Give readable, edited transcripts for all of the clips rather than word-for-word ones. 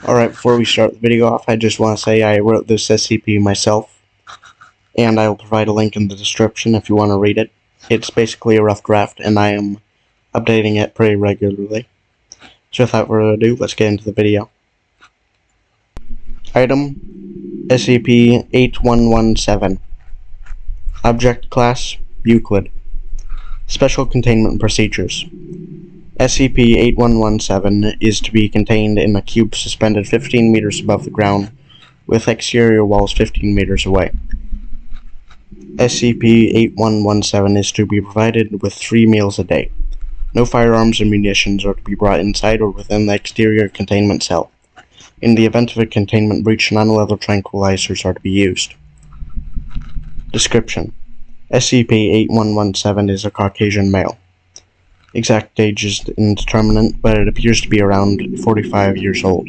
Alright, before we start the video off, I just want to say I wrote this SCP myself, and I will provide a link in the description if you want to read it. It's basically a rough draft, and I am updating it pretty regularly. So without further ado, let's get into the video. Item SCP-8117. Object Class Euclid. Special Containment Procedures. SCP-8117 is to be contained in a cube suspended 15 meters above the ground, with exterior walls 15 meters away. SCP-8117 is to be provided with 3 meals a day. No firearms or munitions are to be brought inside or within the exterior containment cell. In the event of a containment breach, non-lethal tranquilizers are to be used. Description: SCP-8117 is a Caucasian male. Exact age is indeterminate, but it appears to be around 45 years old.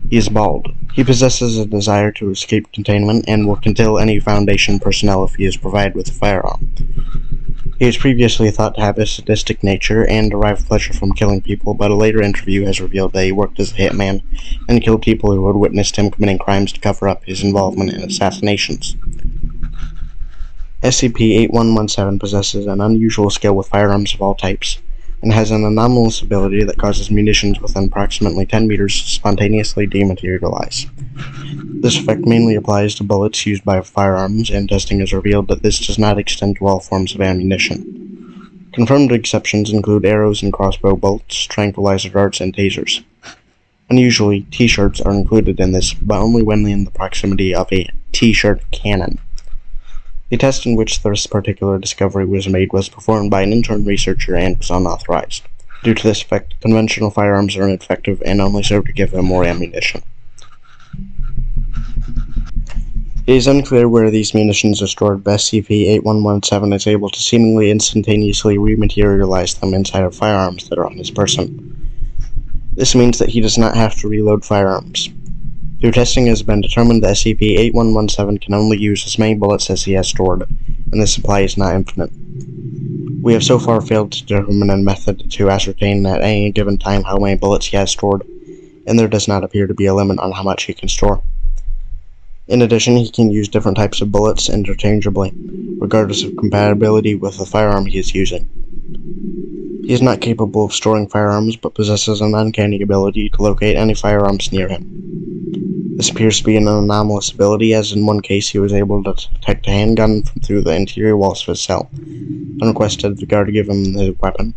He is bald. He possesses a desire to escape containment and will kill any Foundation personnel if he is provided with a firearm. He was previously thought to have a sadistic nature and derive pleasure from killing people, but a later interview has revealed that he worked as a hitman and killed people who had witnessed him committing crimes to cover up his involvement in assassinations. SCP-8117 possesses an unusual skill with firearms of all types, and has an anomalous ability that causes munitions within approximately 10 meters to spontaneously dematerialize. This effect mainly applies to bullets used by firearms, and testing has revealed that this does not extend to all forms of ammunition. Confirmed exceptions include arrows and crossbow bolts, tranquilizer darts, and tasers. Unusually, T-shirts are included in this, but only when in the proximity of a T-shirt cannon. The test in which this particular discovery was made was performed by an intern researcher and was unauthorized. Due to this effect, conventional firearms are ineffective and only serve to give them more ammunition. It is unclear where these munitions are stored, but SCP-8117 is able to seemingly instantaneously rematerialize them inside of firearms that are on his person. This means that he does not have to reload firearms. Through testing, it has been determined that SCP-8117 can only use as many bullets as he has stored, and the supply is not infinite. We have so far failed to determine a method to ascertain at any given time how many bullets he has stored, and there does not appear to be a limit on how much he can store. In addition, he can use different types of bullets interchangeably, regardless of compatibility with the firearm he is using. He is not capable of storing firearms, but possesses an uncanny ability to locate any firearms near him. This appears to be an anomalous ability, as in one case he was able to detect a handgun from through the interior walls of his cell, and requested the guard to give him his weapon.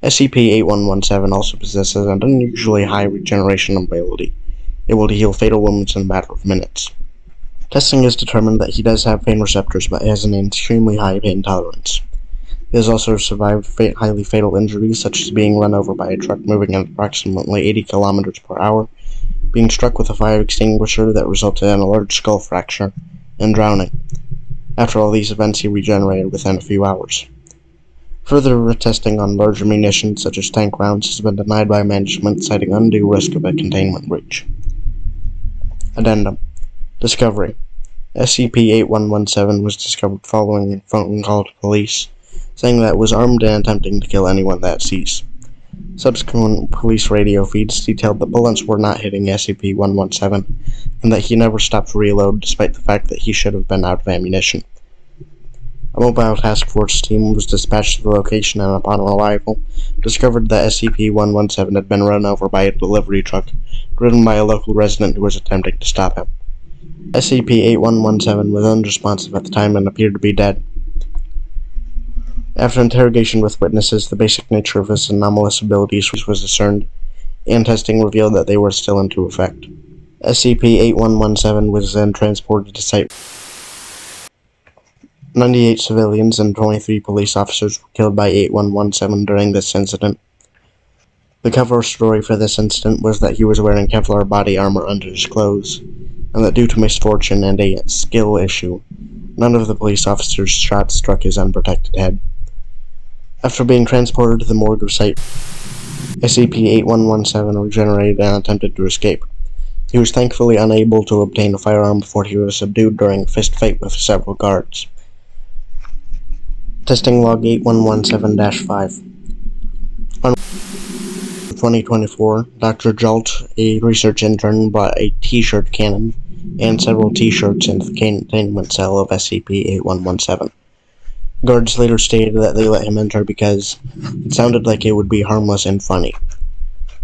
SCP-8117 also possesses an unusually high regeneration ability, able to heal fatal wounds in a matter of minutes. Testing has determined that he does have pain receptors, but has an extremely high pain tolerance. He has also survived highly fatal injuries, such as being run over by a truck moving at approximately 80 kilometers per hour, being struck with a fire extinguisher that resulted in a large skull fracture, and drowning. After all these events, he regenerated within a few hours. Further testing on larger munitions, such as tank rounds, has been denied by management, citing undue risk of a containment breach. Addendum. Discovery. SCP-8117 was discovered following a phone call to police, saying that it was armed and attempting to kill anyone that it sees. Subsequent police radio feeds detailed that bullets were not hitting SCP-117, and that he never stopped to reload despite the fact that he should have been out of ammunition. A mobile task force team was dispatched to the location and upon arrival, discovered that SCP-117 had been run over by a delivery truck, driven by a local resident who was attempting to stop him. SCP-8117 was unresponsive at the time and appeared to be dead. After interrogation with witnesses, the basic nature of his anomalous abilities was discerned, and testing revealed that they were still in effect. SCP-8117 was then transported to site. 98 civilians and 23 police officers were killed by 8117 during this incident. The cover story for this incident was that he was wearing Kevlar body armor under his clothes, and that due to misfortune and a skill issue, none of the police officers' shots struck his unprotected head. After being transported to the morgue of Site, SCP-8117 regenerated and attempted to escape. He was thankfully unable to obtain a firearm before he was subdued during a fist fight with several guards. Testing log 8117-5. On 2024, Dr. Jolt, a research intern, bought a t-shirt cannon and several t-shirts in the containment cell of SCP-8117. Guards later stated that they let him enter because it sounded like it would be harmless and funny.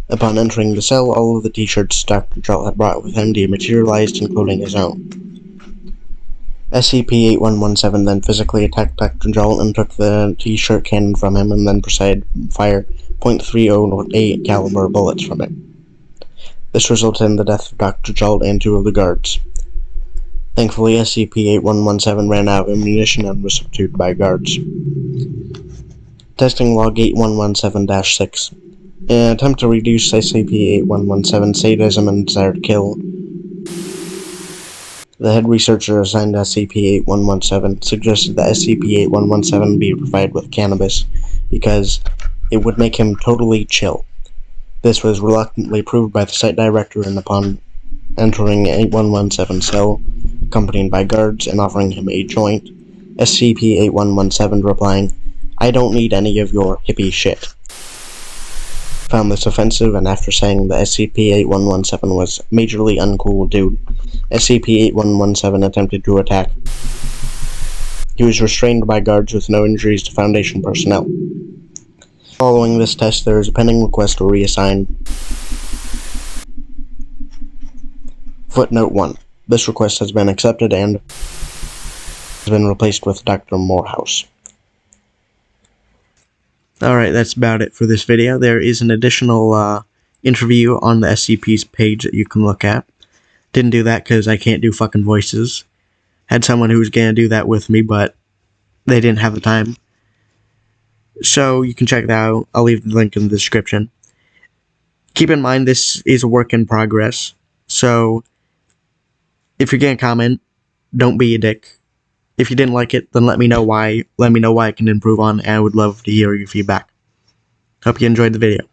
Upon entering the cell, all of the t-shirts Dr. Jolt had brought with him dematerialized, including his own. SCP-8117 then physically attacked Dr. Jolt and took the t-shirt cannon from him and then proceeded to fire .308 caliber bullets from it. This resulted in the death of Dr. Jolt and 2 of the guards. Thankfully, SCP-8117 ran out of ammunition and was subdued by guards. Testing Log 8117-6. In an attempt to reduce SCP-8117 sadism and desire to kill, the head researcher assigned to SCP-8117 suggested that SCP-8117 be provided with cannabis because it would make him totally chill. This was reluctantly approved by the site director, and upon entering 8117's cell, accompanied by guards and offering him a joint, SCP-8117 replying, "I don't need any of your hippie shit," found this offensive, and after saying that SCP-8117 was majorly uncool dude, SCP-8117 attempted to attack. He was restrained by guards with no injuries to Foundation personnel. Following this test, there is a pending request to reassign. Footnote 1. This request has been accepted and has been replaced with Dr. Moorhouse. Alright, that's about it for this video. There is an additional interview on the SCP's page that you can look at. Didn't do that because I can't do fucking voices. Had someone who was gonna do that with me, but they didn't have the time. So you can check that out. I'll leave the link in the description. Keep in mind this is a work in progress, so if you're gonna comment, don't be a dick. If you didn't like it, then let me know why. Let me know why I can improve on, and I would love to hear your feedback. Hope you enjoyed the video.